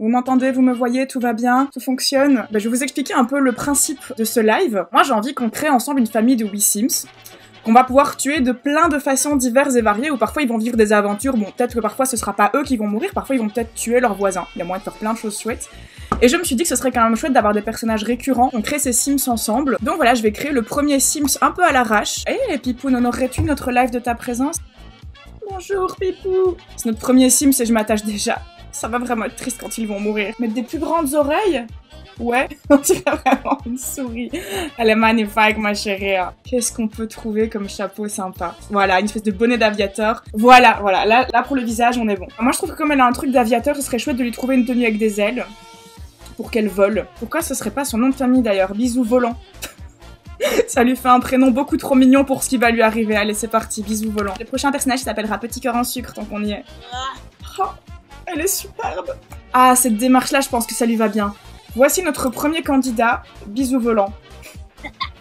Vous m'entendez, vous me voyez, tout va bien, tout fonctionne? Je vais vous expliquer un peu le principe de ce live. Moi, j'ai envie qu'on crée ensemble une famille de Wii Sims, qu'on va pouvoir tuer de plein de façons diverses et variées, où parfois ils vont vivre des aventures. Bon, peut-être que parfois ce sera pas eux qui vont mourir, parfois ils vont peut-être tuer leurs voisins. Il y a moyen de faire plein de choses chouettes. Et je me suis dit que ce serait quand même chouette d'avoir des personnages récurrents. On crée ces Sims ensemble. Donc voilà, je vais créer le premier Sims un peu à l'arrache. Eh, Pipou, honorerais-tu notre live de ta présence? Bonjour, Pipou. C'est notre premier Sims et je m'attache déjà. Ça va vraiment être triste quand ils vont mourir. Mettre des plus grandes oreilles? Ouais, on dirait vraiment une souris. Elle est magnifique, ma chérie. Qu'est-ce qu'on peut trouver comme chapeau sympa? Voilà, une espèce de bonnet d'aviateur. Voilà. Là, pour le visage, on est bon. Moi, je trouve que comme elle a un truc d'aviateur, ce serait chouette de lui trouver une tenue avec des ailes. Pour qu'elle vole. Pourquoi ce serait pas son nom de famille, d'ailleurs? Bisous volant. Ça lui fait un prénom beaucoup trop mignon pour ce qui va lui arriver. Allez, c'est parti, bisous volant. Le prochain personnage s'appellera Petit Cœur en Sucre, tant qu'on y est. Oh, elle est superbe. Ah, cette démarche-là, je pense que ça lui va bien. Voici notre premier candidat, bisous volant.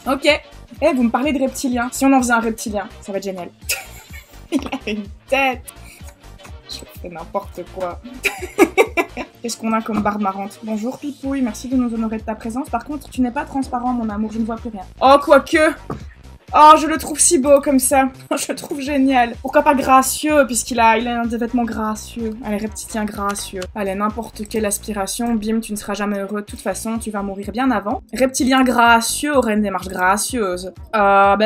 Ok. Eh, vous me parlez de reptilien. Si on en faisait un reptilien, ça va être génial. Il a une tête. Je fais n'importe quoi. Qu'est-ce qu'on a comme barbe marrante? Bonjour Pipouille, merci de nous honorer de ta présence. Par contre, tu n'es pas transparent, mon amour, je ne vois plus rien. Oh, quoique. Oh, je le trouve si beau comme ça. Je le trouve génial. Pourquoi pas gracieux, puisqu'il a des vêtements gracieux. Allez, reptilien gracieux. Allez, n'importe quelle aspiration, bim, tu ne seras jamais heureux. De toute façon, tu vas mourir bien avant. Reptilien gracieux aurait une démarche gracieuse.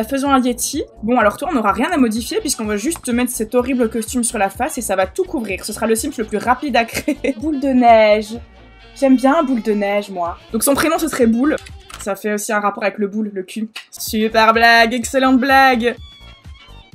Faisons un Yeti. Bon, alors toi, on n'aura rien à modifier, puisqu'on va juste te mettre cet horrible costume sur la face et ça va tout couvrir. Ce sera le Sims le plus rapide à créer. Boule de neige. J'aime bien Boule de neige, moi. Donc son prénom, ce serait Boule. Ça fait aussi un rapport avec le boule, le cul. Super blague, excellente blague.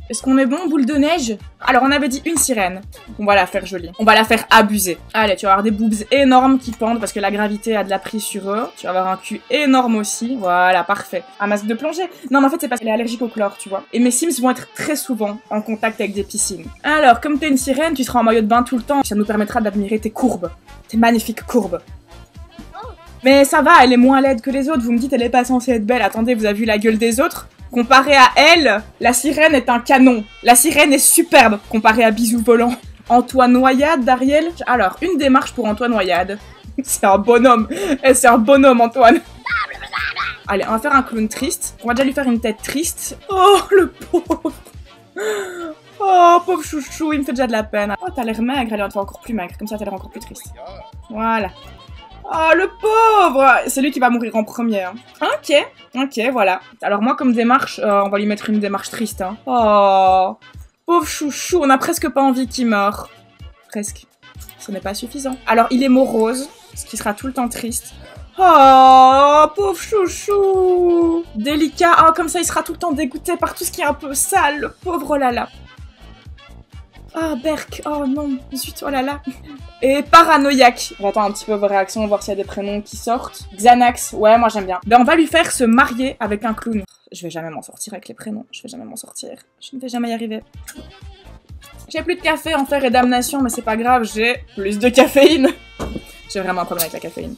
Est-ce qu'on est bon, Boule de neige? Alors, on avait dit une sirène. On va la faire jolie. On va la faire abuser. Allez, tu vas avoir des boobs énormes qui pendent parce que la gravité a de la prise sur eux. Tu vas avoir un cul énorme aussi. Voilà, parfait. Un masque de plongée. Non, mais en fait, c'est parce qu'elle est allergique au chlore, tu vois. Et mes Sims vont être très souvent en contact avec des piscines. Alors, comme t'es une sirène, tu seras en maillot de bain tout le temps. Ça nous permettra d'admirer tes courbes. Tes magnifiques courbes. Mais ça va, elle est moins laide que les autres. Vous me dites, elle est pas censée être belle. Attendez, vous avez vu la gueule des autres? Comparée à elle, la sirène est un canon. La sirène est superbe, comparée à Bisou Volant. Antoine Noyade, d'Ariel. Alors, une démarche pour Antoine Noyade. C'est un bonhomme. C'est un bonhomme, Antoine. Allez, on va faire un clown triste. On va déjà lui faire une tête triste. Oh, le pauvre. Oh, pauvre chouchou, il me fait déjà de la peine. Oh, t'as l'air maigre, elle va te faire encore plus maigre. Comme ça, t'as l'air encore plus triste. Voilà. Oh, le pauvre! C'est lui qui va mourir en premier. Hein. Ok, voilà. Alors moi, comme démarche, on va lui mettre une démarche triste. Hein. Oh, pauvre chouchou, on a presque pas envie qu'il meure. Presque. Ce n'est pas suffisant. Alors, il est morose, ce qui sera tout le temps triste. Oh, pauvre chouchou! Délicat. Oh, comme ça, il sera tout le temps dégoûté par tout ce qui est un peu sale. Le pauvre Lala. Ah, Berk, oh non, zut, oh là là. Et paranoïaque. On va attendre un petit peu vos réactions, voir s'il y a des prénoms qui sortent. Xanax, ouais, moi j'aime bien. On va lui faire se marier avec un clown. Je vais jamais m'en sortir avec les prénoms, je vais jamais m'en sortir. Je ne vais jamais y arriver. J'ai plus de café en fer et damnation, mais c'est pas grave, j'ai plus de caféine. J'ai vraiment un problème avec la caféine.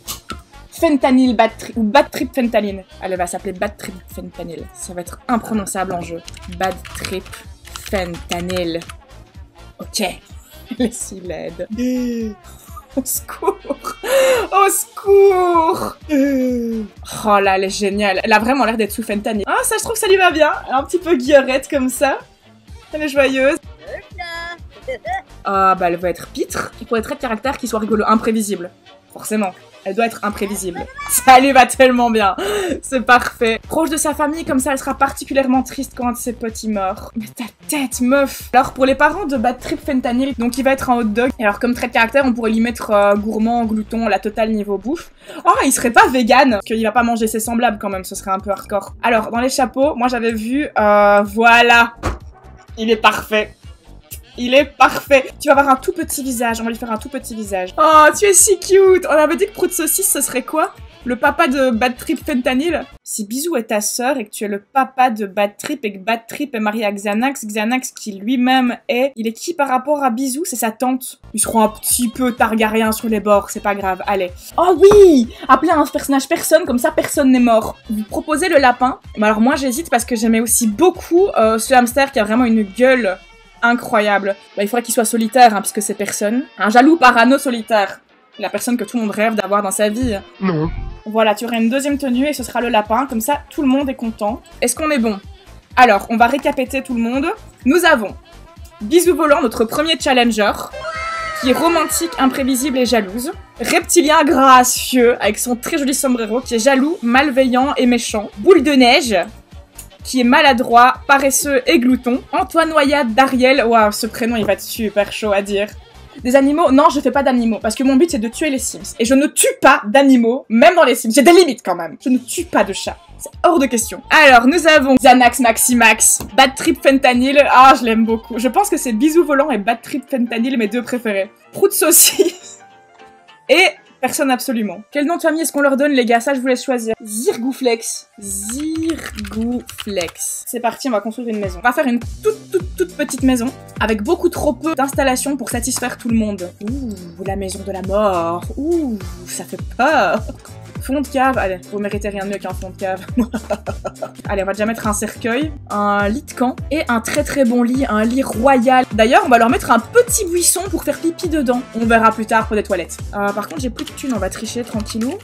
Fentanyl bad trip, ou bad trip fentanyl. Elle va s'appeler bad trip fentanyl. Ça va être imprononçable en jeu. Bad trip fentanyl. Ok, elle est si laide. Au secours! Au secours! Oh là, elle est géniale. Elle a vraiment l'air d'être sous fentanyl. Ah, ça, je trouve que ça lui va bien. Elle est un petit peu guillerette comme ça. Elle est joyeuse. Ah, elle va être pitre. Il pourrait être de caractère qui soit rigolo, imprévisible. Forcément. Elle doit être imprévisible. Ça lui va tellement bien. C'est parfait. Proche de sa famille, comme ça, elle sera particulièrement triste quand ses petits meurent. Mais ta tête, meuf. Alors, pour les parents de Bad Trip Fentanyl, donc il va être un hot dog. Et alors, comme trait de caractère, on pourrait lui mettre gourmand, glouton, la totale niveau bouffe. Oh, il serait pas vegan. Parce qu'il va pas manger ses semblables quand même, ce serait un peu hardcore. Alors, dans les chapeaux, moi j'avais vu, voilà. Il est parfait. Il est parfait. Tu vas avoir un tout petit visage. On va lui faire un tout petit visage. Oh, tu es si cute. On avait dit que Prout Saucisse, ce serait quoi? Le papa de Bad Trip Fentanyl? Si Bisou est ta sœur et que tu es le papa de Bad Trip et que Bad Trip est marié à Xanax, Xanax qui lui-même est... Il est qui par rapport à Bisou? C'est sa tante. Ils seront un petit peu Targaryen sur les bords, c'est pas grave. Allez. Oh oui! Appelez un personnage personne, comme ça personne n'est mort. Vous proposez le lapin. Mais alors moi j'hésite parce que j'aimais aussi beaucoup ce hamster qui a vraiment une gueule... incroyable. Il faudrait qu'il soit solitaire, hein, puisque c'est personne. Un jaloux parano solitaire. La personne que tout le monde rêve d'avoir dans sa vie. Non. Voilà, tu auras une deuxième tenue et ce sera le lapin, comme ça tout le monde est content. Est-ce qu'on est bon? Alors, on va récapiter tout le monde. Nous avons Bisou Volant, notre premier challenger, qui est romantique, imprévisible et jalouse. Reptilien gracieux, avec son très joli sombrero, qui est jaloux, malveillant et méchant. Boule de neige, qui est maladroit, paresseux et glouton. Antoine Noyade d'Ariel, waouh, ce prénom il va être super chaud à dire. Des animaux, non je fais pas d'animaux, parce que mon but c'est de tuer les Sims. Et je ne tue pas d'animaux, même dans les Sims, j'ai des limites quand même. Je ne tue pas de chats, c'est hors de question. Alors nous avons Xanax Maximax, Bad Trip Fentanyl, ah je l'aime beaucoup. Je pense que c'est Bisou Volant et Bad Trip Fentanyl mes deux préférés. Prout Saucisse et... personne absolument. Quel nom de famille est-ce qu'on leur donne, les gars? Ça, je vous laisse choisir. Zirgouflex. Zirgouflex. C'est parti, on va construire une maison. On va faire une toute petite maison, avec beaucoup trop peu d'installations pour satisfaire tout le monde. Ouh, la maison de la mort. Ouh, ça fait peur. Fond de cave, allez, vous méritez rien de mieux qu'un fond de cave. Allez, on va déjà mettre un cercueil, un lit de camp et un très bon lit, un lit royal. D'ailleurs, on va leur mettre un petit buisson pour faire pipi dedans. On verra plus tard pour des toilettes. Par contre, j'ai plus de thunes, on va tricher tranquillou.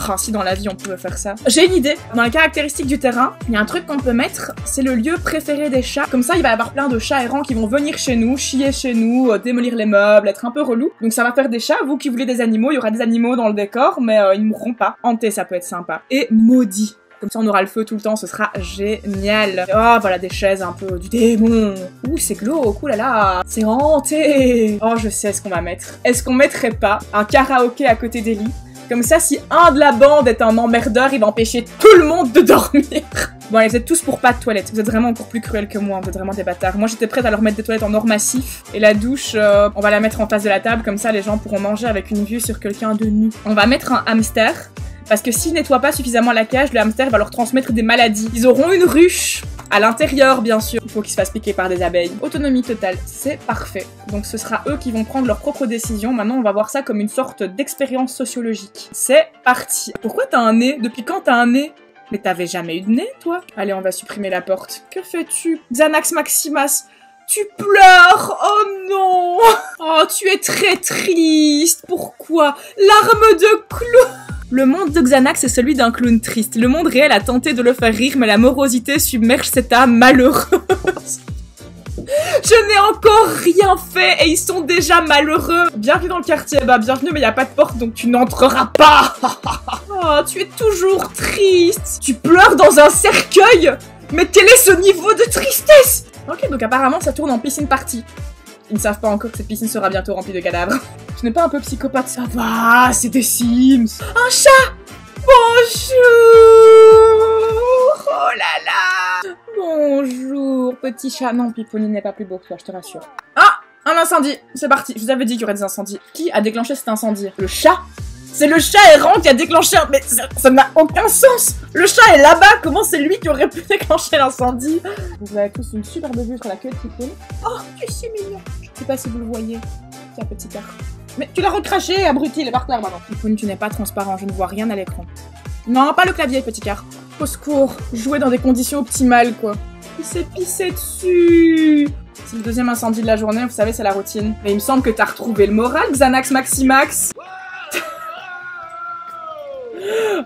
Oh, si dans la vie on pouvait faire ça. J'ai une idée. Dans les caractéristiques du terrain, il y a un truc qu'on peut mettre, c'est le lieu préféré des chats. Comme ça, il va y avoir plein de chats errants qui vont venir chez nous, chier chez nous, démolir les meubles, être un peu relou. Donc ça va faire des chats. Vous qui voulez des animaux, il y aura des animaux dans le décor, mais ils ne mourront pas. Hanté, ça peut être sympa. Et maudit. Comme ça, on aura le feu tout le temps, ce sera génial. Oh, voilà, des chaises un peu du démon. Ouh, c'est glauque, ouh là là, c'est hanté. Oh, je sais ce qu'on va mettre. Est-ce qu'on mettrait pas un karaoké à côté des lits? Comme ça, si un de la bande est un emmerdeur, il va empêcher tout le monde de dormir. Bon, allez, vous êtes tous pour pas de toilettes. Vous êtes vraiment encore plus cruels que moi, vous êtes vraiment des bâtards. Moi, j'étais prête à leur mettre des toilettes en or massif. Et la douche, on va la mettre en face de la table, comme ça, les gens pourront manger avec une vue sur quelqu'un de nu. On va mettre un hamster, parce que s'ils nettoient pas suffisamment la cage, le hamster va leur transmettre des maladies. Ils auront une ruche. À l'intérieur, bien sûr. Il faut qu'ils se fassent piquer par des abeilles. Autonomie totale, c'est parfait. Donc ce sera eux qui vont prendre leurs propres décisions. Maintenant, on va voir ça comme une sorte d'expérience sociologique. C'est parti. Pourquoi t'as un nez? Depuis quand t'as un nez? Mais t'avais jamais eu de nez, toi? Allez, on va supprimer la porte. Que fais-tu? Xanax Maximas, tu pleures? Oh non! Oh, tu es très triste. Pourquoi? Larmes de clown. Le monde de Xanax est celui d'un clown triste. Le monde réel a tenté de le faire rire, mais la morosité submerge cette âme malheureuse. Je n'ai encore rien fait et ils sont déjà malheureux. Bienvenue dans le quartier. Bah, bienvenue, mais il n'y a pas de porte, donc tu n'entreras pas. Oh, tu es toujours triste. Tu pleures dans un cercueil. Mais quel est ce niveau de tristesse? Ok, donc apparemment, ça tourne en piscine party. Ils ne savent pas encore que cette piscine sera bientôt remplie de cadavres. Tu n'es pas un peu psychopathe, ça va, c'est des Sims. Un chat! Bonjour! Oh là là! Bonjour, petit chat. Non, Pipoline n'est pas plus beau que toi, je te rassure. Ah! Un incendie! C'est parti, je vous avais dit qu'il y aurait des incendies. Qui a déclenché cet incendie? Le chat? C'est le chat errant qui a déclenché un... Mais ça n'a aucun sens! Le chat est là-bas, comment c'est lui qui aurait pu déclencher l'incendie? Vous avez tous une superbe vue sur la queue de Pipoline. Oh, tu es si mignon! Je sais pas si vous le voyez. Tiens, petit cœur. Mais tu l'as recraché, abruti, il est par terre maintenant. Pipoline, tu n'es pas transparent, je ne vois rien à l'écran. Non, pas le clavier, petit cœur. Au secours, jouer dans des conditions optimales, quoi. Il s'est pissé dessus. C'est le deuxième incendie de la journée, vous savez, c'est la routine. Mais il me semble que t'as retrouvé le moral, Xanax Maximax.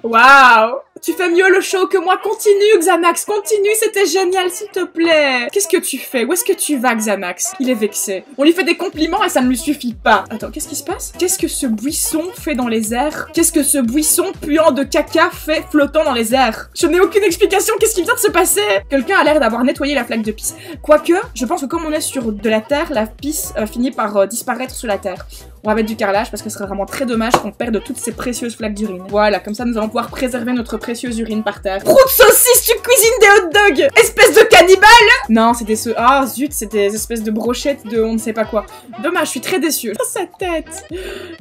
Waouh! Tu fais mieux le show que moi, continue Xanax, continue, c'était génial s'il te plaît. Qu'est-ce que tu fais? Où est-ce que tu vas Xanax? Il est vexé. On lui fait des compliments et ça ne lui suffit pas. Attends, qu'est-ce qui se passe? Qu'est-ce que ce buisson fait dans les airs? Qu'est-ce que ce buisson puant de caca fait flottant dans les airs? Je n'ai aucune explication, qu'est-ce qui vient de se passer? Quelqu'un a l'air d'avoir nettoyé la flaque de pisse. Quoique, je pense que comme on est sur de la terre, la pisse finit par disparaître sous la terre. On va mettre du carrelage parce que ce serait vraiment très dommage qu'on perde toutes ces précieuses flaques d'urine. Voilà, comme ça nous allons pouvoir préserver notre précieuse urine par terre. Prout saucisse, tu cuisines des hot dogs! Espèce de cannibale! Non, c'est des... Ah zut, c'est des espèces de brochettes de on ne sait pas quoi. Dommage, je suis très déçue. Oh, sa tête!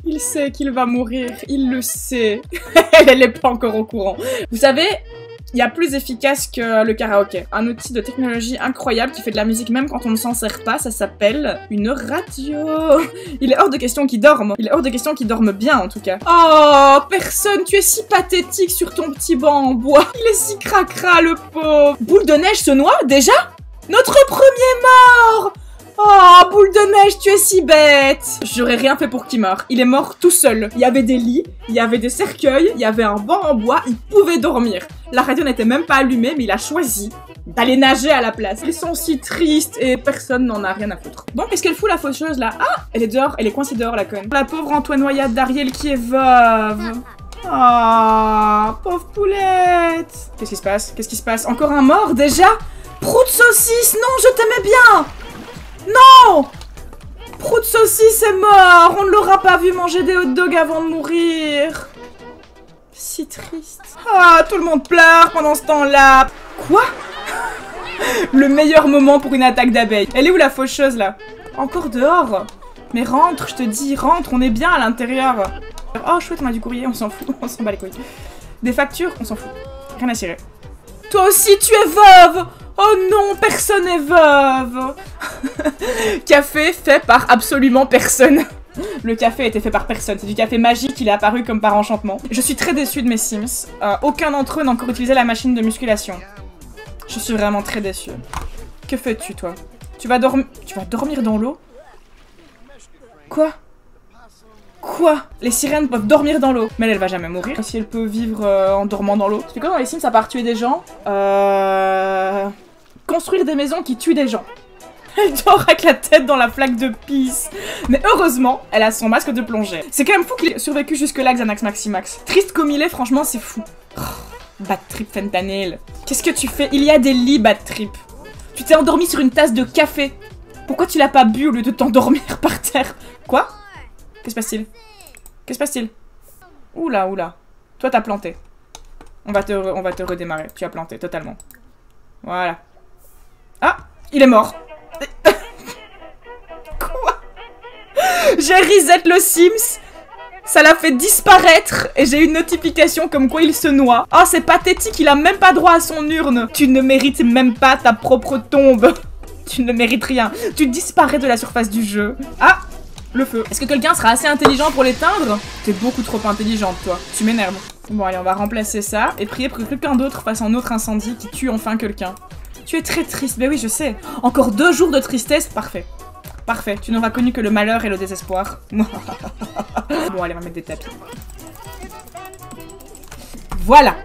Il sait qu'il va mourir, il le sait. Elle est pas encore au courant. Vous savez... Il y a plus efficace que le karaoké. Un outil de technologie incroyable qui fait de la musique même quand on ne s'en sert pas, ça s'appelle une radio. Il est hors de question qu'il dorme. Il est hors de question qu'il dorme bien en tout cas. Oh, personne, tu es si pathétique sur ton petit banc en bois. Il est si cracra le pauvre. Boule de neige se noie déjà? Notre premier mort! Oh, boule de neige, tu es si bête! J'aurais rien fait pour qu'il meure. Il est mort tout seul. Il y avait des lits, il y avait des cercueils, il y avait un banc en bois, il pouvait dormir. La radio n'était même pas allumée, mais il a choisi d'aller nager à la place. Ils sont si tristes et personne n'en a rien à foutre. Bon, qu'est-ce qu'elle fout la faucheuse là? Ah, elle est dehors, elle est coincée dehors la conne. La pauvre Antoine Noyade d'Ariel qui est veuve. Ah, pauvre poulette. Qu'est-ce qui se passe? Qu'est-ce qui se passe? Encore un mort déjà? Prout saucisse, non, je t'aimais bien. Non! Prout saucisse est mort. On ne l'aura pas vu manger des hot dogs avant de mourir. Si triste. Ah, tout le monde pleure pendant ce temps-là. Quoi? Le meilleur moment pour une attaque d'abeilles. Elle est où la faucheuse là? Encore dehors? Mais rentre, je te dis, rentre, on est bien à l'intérieur. Oh chouette, on a du courrier, on s'en fout, on s'en bat les couilles. Des factures, on s'en fout. Rien à cirer. Toi aussi, tu es veuve! Oh non, personne n'est veuve. Café fait par absolument personne. Le café a été fait par personne. C'est du café magique, il est apparu comme par enchantement. Je suis très déçue de mes Sims. Aucun d'entre eux n'a encore utilisé la machine de musculation. Je suis vraiment très déçue. Que fais-tu, toi? Tu vas dormir dans l'eau? Quoi? Quoi? Les sirènes peuvent dormir dans l'eau. Mais elle va jamais mourir. Si elle peut vivre en dormant dans l'eau. Tu fais quoi dans les Sims à part tuer des gens? Construire des maisons qui tuent des gens. Elle dort avec la tête dans la flaque de pisse. Mais heureusement, elle a son masque de plongée. C'est quand même fou qu'il ait survécu jusque-là, Xanax Maximax. Triste comme il est, franchement, c'est fou. Oh, bad trip fentanyl. Qu'est-ce que tu fais? Il y a des lits, bad trip. Tu t'es endormi sur une tasse de café. Pourquoi tu l'as pas bu au lieu de t'endormir par terre? Quoi? Qu'est-ce qui se passe-t-il? Qu'est-ce qui se passe-t-il? Oula, oula. Toi, t'as planté. On va te redémarrer. Tu as planté, totalement. Voilà. Ah! Il est mort. Quoi? J'ai reset le Sims. Ça l'a fait disparaître. Et j'ai une notification comme quoi il se noie. Oh, c'est pathétique. Il a même pas droit à son urne. Tu ne mérites même pas ta propre tombe. Tu ne mérites rien. Tu disparais de la surface du jeu. Ah! Le feu. Est-ce que quelqu'un sera assez intelligent pour l'éteindre? T'es beaucoup trop intelligente, toi. Tu m'énerves. Bon, allez, on va remplacer ça et prier pour que quelqu'un d'autre fasse un autre incendie qui tue enfin quelqu'un. Tu es très triste. Mais oui, je sais. Encore 2 jours de tristesse. Parfait. Parfait. Tu n'auras connu que le malheur et le désespoir. Bon, allez, on va mettre des tapis. Voilà.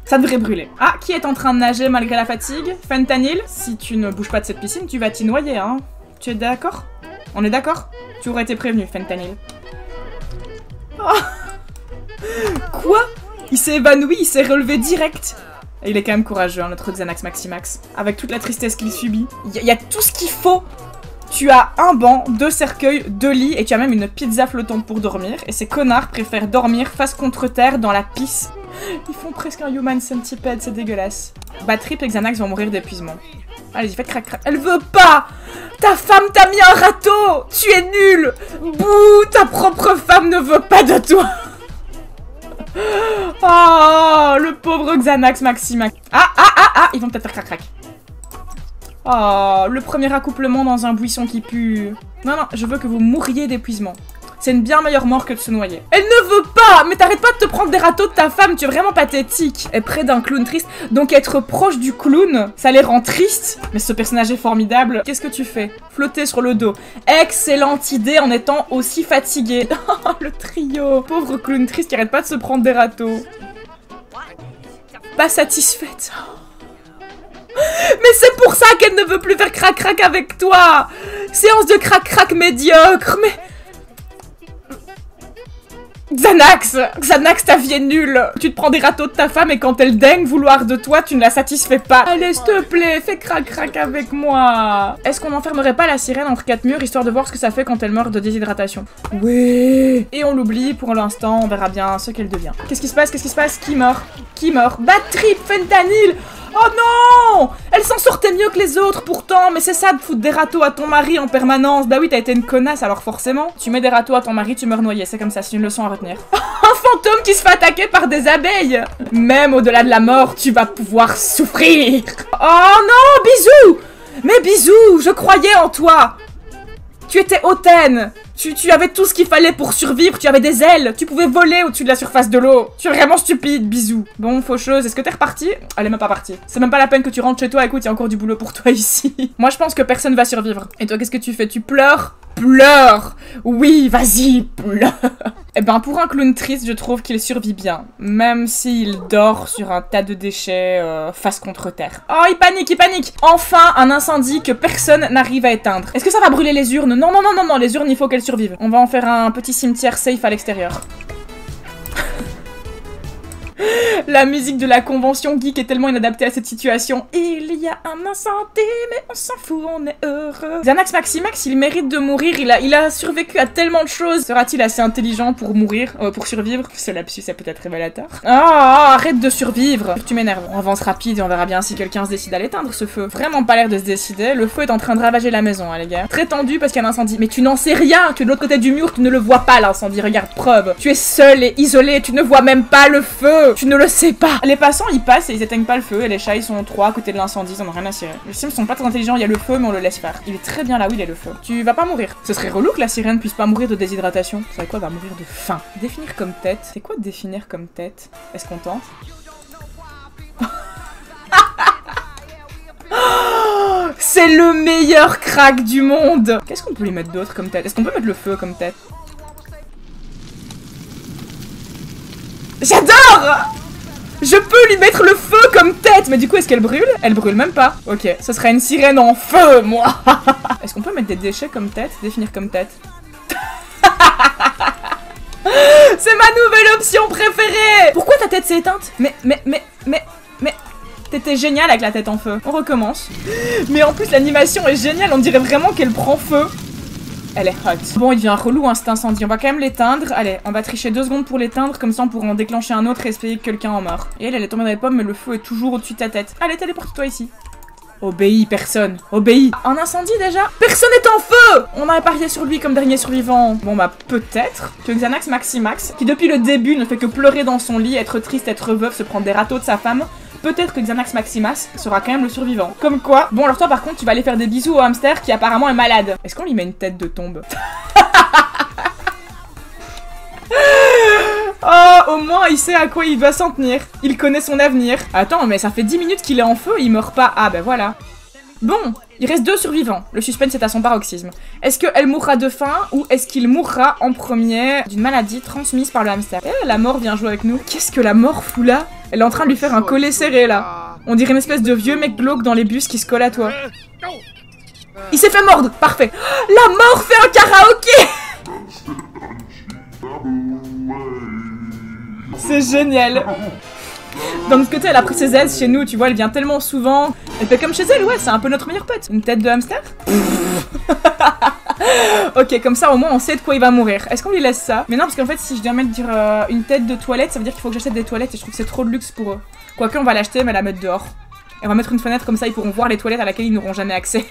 Ça devrait brûler. Ah, qui est en train de nager malgré la fatigue? Fentanyl? Si tu ne bouges pas de cette piscine, tu vas t'y noyer, hein. Tu es d'accord? On est d'accord? Tu aurais été prévenu, Fentanyl. Oh. Quoi? Il s'est évanoui, il s'est relevé direct. Et il est quand même courageux, hein, notre Xanax Maximax. Avec toute la tristesse qu'il subit. Il y a tout ce qu'il faut. Tu as un banc, 2 cercueils, 2 lits et tu as même une pizza flottante pour dormir. Et ces connards préfèrent dormir face contre terre dans la pisse. Ils font presque un human centipede, c'est dégueulasse. Bad trip et Xanax vont mourir d'épuisement. Allez-y, faites crac crac. Elle veut pas! Ta femme t'a mis un râteau! Tu es nul! Bouh! Ta propre femme ne veut pas de toi! Oh, le pauvre Xanax Maximax. Ah, ils vont peut-être faire crac crac. Oh, le premier accouplement dans un buisson qui pue. Non, je veux que vous mouriez d'épuisement. C'est une bien meilleure mort que de se noyer. Elle ne veut pas! Mais t'arrêtes pas de te prendre des râteaux de ta femme, tu es vraiment pathétique. Et près d'un clown triste, donc être proche du clown, ça les rend tristes. Mais ce personnage est formidable. Qu'est-ce que tu fais? Flotter sur le dos. Excellente idée en étant aussi fatigué. Oh, le trio. Pauvre clown triste qui arrête pas de se prendre des râteaux. Pas satisfaite. Mais c'est pour ça qu'elle ne veut plus faire crac-crac avec toi. Séance de crac-crac médiocre, mais... Xanax, ta vie est nulle. Tu te prends des râteaux de ta femme et quand elle daigne vouloir de toi, tu ne la satisfais pas. Allez, s'il te plaît, fais crac-crac avec moi. Est-ce qu'on n'enfermerait pas la sirène entre 4 murs histoire de voir ce que ça fait quand elle meurt de déshydratation? Oui. Et on l'oublie pour l'instant, on verra bien ce qu'elle devient. Qu'est-ce qui se passe? Qu'est-ce qui se passe? Qui meurt? Qui meurt? Bad trip, Fentanyl. Oh non! Elle s'en sortait mieux que les autres pourtant, mais c'est ça de foutre des râteaux à ton mari en permanence. Bah oui, t'as été une connasse alors forcément. Tu mets des râteaux à ton mari, tu meurs noyé, c'est comme ça, c'est une leçon à retenir. Un fantôme qui se fait attaquer par des abeilles! Même au-delà de la mort, tu vas pouvoir souffrir! Oh non, bisous! Mais bisous, je croyais en toi! Tu étais hautaine! Tu avais tout ce qu'il fallait pour survivre, tu avais des ailes, tu pouvais voler au-dessus de la surface de l'eau. Tu es vraiment stupide, bisous. Bon, faucheuse, est-ce que t'es repartie? Elle est même pas partie. C'est même pas la peine que tu rentres chez toi, écoute, il y a encore du boulot pour toi ici. Moi, je pense que personne va survivre. Et toi, qu'est-ce que tu fais? Tu pleures? Pleure! Oui, vas-y, pleure! Eh ben, pour un clown triste, je trouve qu'il survit bien. Même s'il dort sur un tas de déchets face contre terre. Oh, il panique, il panique! Enfin, un incendie que personne n'arrive à éteindre. Est-ce que ça va brûler les urnes? Non, non, non, non, non, les urnes, il faut qu'elles survivent. On va en faire un petit cimetière safe à l'extérieur. La musique de la convention geek est tellement inadaptée à cette situation. Il y a un incendie, mais on s'en fout, on est heureux. Xanax Maximax, il mérite de mourir, il a survécu à tellement de choses. Sera-t-il assez intelligent pour mourir, pour survivre? Ce lapsus est peut-être révélateur. Ah, arrête de survivre. Tu m'énerves. On avance rapide et on verra bien si quelqu'un se décide à l'éteindre, ce feu. Vraiment pas l'air de se décider. Le feu est en train de ravager la maison, hein, les gars. Très tendu parce qu'il y a un incendie. Mais tu n'en sais rien. Tu es de l'autre côté du mur, tu ne le vois pas, l'incendie. Regarde, preuve. Tu es seul et isolé, tu ne vois même pas le feu. Tu ne le sais pas. Les passants, ils passent et ils éteignent pas le feu. Et les chats, ils sont 3 à côté de l'incendie, ils en ont rien à cirer. Les Sims sont pas très intelligents, il y a le feu, mais on le laisse faire. Il est très bien là où il est le feu. Tu vas pas mourir. Ce serait relou que la sirène puisse pas mourir de déshydratation. C'est quoi, va mourir de faim. Définir comme tête. C'est quoi définir comme tête? Est-ce qu'on tente? C'est le meilleur crack du monde. Qu'est-ce qu'on peut lui mettre d'autre comme tête? Est-ce qu'on peut mettre le feu comme tête? J'adore! Je peux lui mettre le feu comme tête. Mais du coup, est-ce qu'elle brûle? Elle brûle même pas. Ok, ce serait une sirène en feu, moi. Est-ce qu'on peut mettre des déchets comme tête? Définir comme tête? C'est ma nouvelle option préférée. Pourquoi ta tête s'est éteinte? Mais... T'étais génial avec la tête en feu. On recommence. Mais en plus, l'animation est géniale. On dirait vraiment qu'elle prend feu. Elle est hot. Bon, il devient relou, hein, cet incendie. On va quand même l'éteindre. Allez, on va tricher 2 secondes pour l'éteindre. Comme ça, on pourra en déclencher un autre et espérer que quelqu'un en meurt. Et elle est tombée dans les pommes, mais le feu est toujours au-dessus de ta tête. Allez, téléporte-toi ici. Obéis, personne. Obéis. Un incendie déjà? Personne n'est en feu! On avait parié sur lui comme dernier survivant. Bon bah peut-être que Xanax Maximax, qui depuis le début ne fait que pleurer dans son lit, être triste, être veuf, se prendre des râteaux de sa femme, peut-être que Xanax Maximax sera quand même le survivant. Comme quoi. Bon alors toi par contre tu vas aller faire des bisous au hamster qui apparemment est malade. Est-ce qu'on lui met une tête de tombe? Oh, au moins il sait à quoi il doit s'en tenir. Il connaît son avenir. Attends, mais ça fait 10 minutes qu'il est en feu et il meurt pas. Ah ben voilà. Bon, il reste 2 survivants. Le suspense est à son paroxysme. Est-ce qu'elle mourra de faim ou est-ce qu'il mourra en premier d'une maladie transmise par le hamster? Eh, la mort vient jouer avec nous. Qu'est-ce que la mort fout là? Elle est en train de lui faire un collet serré là. On dirait une espèce de vieux mec glauque dans les bus qui se colle à toi. Il s'est fait mordre. Parfait. La mort fait un karaoké. C'est génial. D'un autre côté, elle a pris ses aises chez nous, tu vois, elle vient tellement souvent. Elle fait comme chez elle, ouais, c'est un peu notre meilleure pote. Une tête de hamster. Ok, comme ça au moins on sait de quoi il va mourir. Est-ce qu'on lui laisse ça? Mais non, parce qu'en fait, si je dois mettre une tête de toilette, ça veut dire qu'il faut que j'achète des toilettes et je trouve que c'est trop de luxe pour eux. Quoique, on va l'acheter, mais la mettre dehors. Et on va mettre une fenêtre comme ça, ils pourront voir les toilettes à laquelle ils n'auront jamais accès.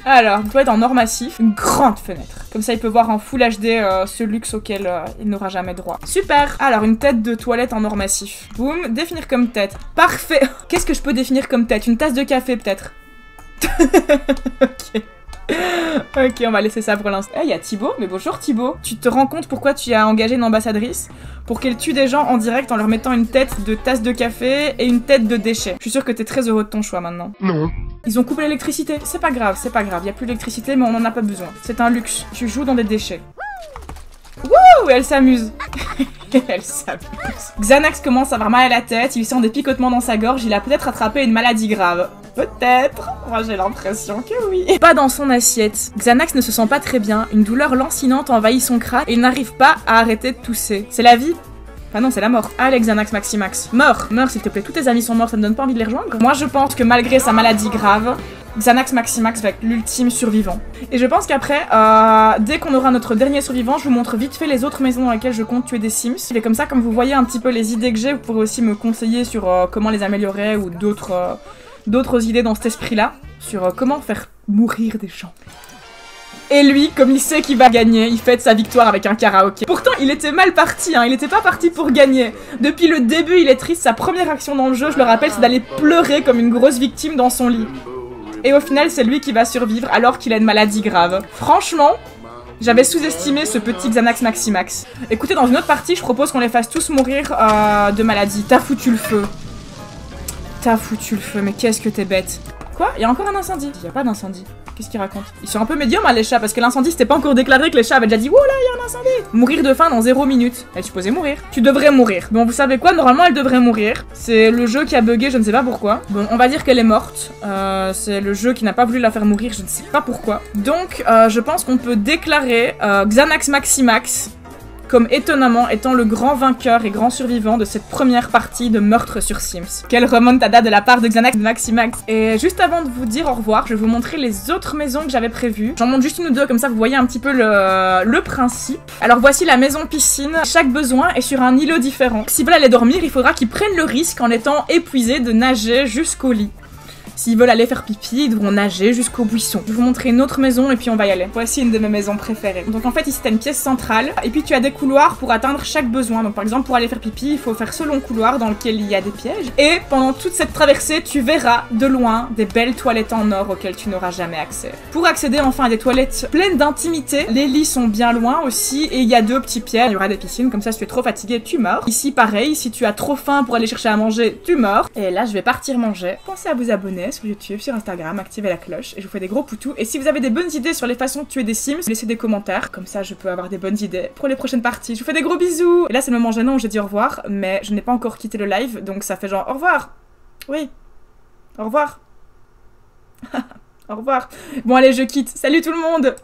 Alors, une toilette en or massif, une grande fenêtre. Comme ça, il peut voir en Full HD ce luxe auquel il n'aura jamais droit. Super. Alors, une tête de toilette en or massif. Boum, définir comme tête. Parfait. Qu'est-ce que je peux définir comme tête? Une tasse de café, peut-être. Ok. Ok, on va laisser ça pour l'instant. Eh, il y a Thibaut, mais bonjour Thibaut. Tu te rends compte pourquoi tu as engagé une ambassadrice? Pour qu'elle tue des gens en direct en leur mettant une tête de tasse de café et une tête de déchet. Je suis sûre que t'es très heureux de ton choix maintenant. Non. Ils ont coupé l'électricité. C'est pas grave, c'est pas grave. Il y a plus d'électricité, mais on en a pas besoin. C'est un luxe. Tu joues dans des déchets. Wouh, elle s'amuse. Elle s'amuse. Xanax commence à avoir mal à la tête, il sent des picotements dans sa gorge, il a peut-être attrapé une maladie grave. Peut-être. Moi j'ai l'impression que oui. Pas dans son assiette. Xanax ne se sent pas très bien, une douleur lancinante envahit son crâne et il n'arrive pas à arrêter de tousser. C'est la vie? Ah non, c'est la mort. Allez, Xanax Maximax. Meurs, meurs s'il te plaît. Tous tes amis sont morts, ça me donne pas envie de les rejoindre. Moi je pense que malgré sa maladie grave, Xanax Maximax va être l'ultime survivant. Et je pense qu'après, dès qu'on aura notre dernier survivant, je vous montre vite fait les autres maisons dans lesquelles je compte tuer des Sims. Et comme ça, comme vous voyez un petit peu les idées que j'ai, vous pourrez aussi me conseiller sur comment les améliorer ou d'autres idées dans cet esprit-là. Sur comment faire mourir des gens. Et lui, comme il sait qu'il va gagner, il fête sa victoire avec un karaoké. Pourtant, il était mal parti, hein, il était pas parti pour gagner. Depuis le début, il est triste, sa première action dans le jeu, je le rappelle, c'est d'aller pleurer comme une grosse victime dans son lit. Et au final, c'est lui qui va survivre alors qu'il a une maladie grave. Franchement, J'avais sous-estimé ce petit Xanax Maximax. Écoutez, dans une autre partie, je propose qu'on les fasse tous mourir de maladie. T'as foutu le feu. T'as foutu le feu, mais qu'est-ce que t'es bête. Quoi? Il y a encore un incendie? Il y a pas d'incendie. Qu'est-ce qu'ils racontent? Ils sont un peu médiums, hein, les chats, parce que l'incendie c'était pas encore déclaré, que les chats avaient déjà dit « Oh là, il y a un incendie !» Mourir de faim dans 0 minutes. Elle est supposée mourir. Tu devrais mourir. Bon, vous savez quoi? Normalement, elle devrait mourir. C'est le jeu qui a bugué, je ne sais pas pourquoi. Bon, on va dire qu'elle est morte. C'est le jeu qui n'a pas voulu la faire mourir, je ne sais pas pourquoi. Donc, je pense qu'on peut déclarer Xanax Maximax comme étonnamment étant le grand vainqueur et grand survivant de cette première partie de meurtre sur Sims. Quelle remontada de la part de Xanax Maximax. Et juste avant de vous dire au revoir, je vais vous montrer les autres maisons que j'avais prévues. J'en montre juste une ou deux, comme ça vous voyez un petit peu le principe. Alors voici la maison piscine. Chaque besoin est sur un îlot différent. S'ils veulent aller dormir, il faudra qu'ils prennent le risque en étant épuisés de nager jusqu'au lit. S'ils veulent aller faire pipi, ils devront nager jusqu'au buisson. Je vais vous montrer une autre maison et puis on va y aller. Voici une de mes maisons préférées. Donc en fait ici t'as une pièce centrale et puis tu as des couloirs pour atteindre chaque besoin. Donc par exemple pour aller faire pipi, il faut faire ce long couloir dans lequel il y a des pièges. Et pendant toute cette traversée, tu verras de loin des belles toilettes en or auxquelles tu n'auras jamais accès. Pour accéder enfin à des toilettes pleines d'intimité, les lits sont bien loin aussi et il y a 2 petits pièges. Il y aura des piscines, comme ça si tu es trop fatigué, tu meurs. Ici pareil, si tu as trop faim pour aller chercher à manger, tu meurs. Et là je vais partir manger. Pensez à vous abonner sur YouTube, sur Instagram, activez la cloche et je vous fais des gros poutous. Et si vous avez des bonnes idées sur les façons de tuer des Sims, laissez des commentaires, comme ça je peux avoir des bonnes idées pour les prochaines parties. Je vous fais des gros bisous. Et là c'est le moment gênant où j'ai dit au revoir, mais je n'ai pas encore quitté le live, donc ça fait genre au revoir. Oui. Au revoir. Au revoir. Bon allez, je quitte. Salut tout le monde.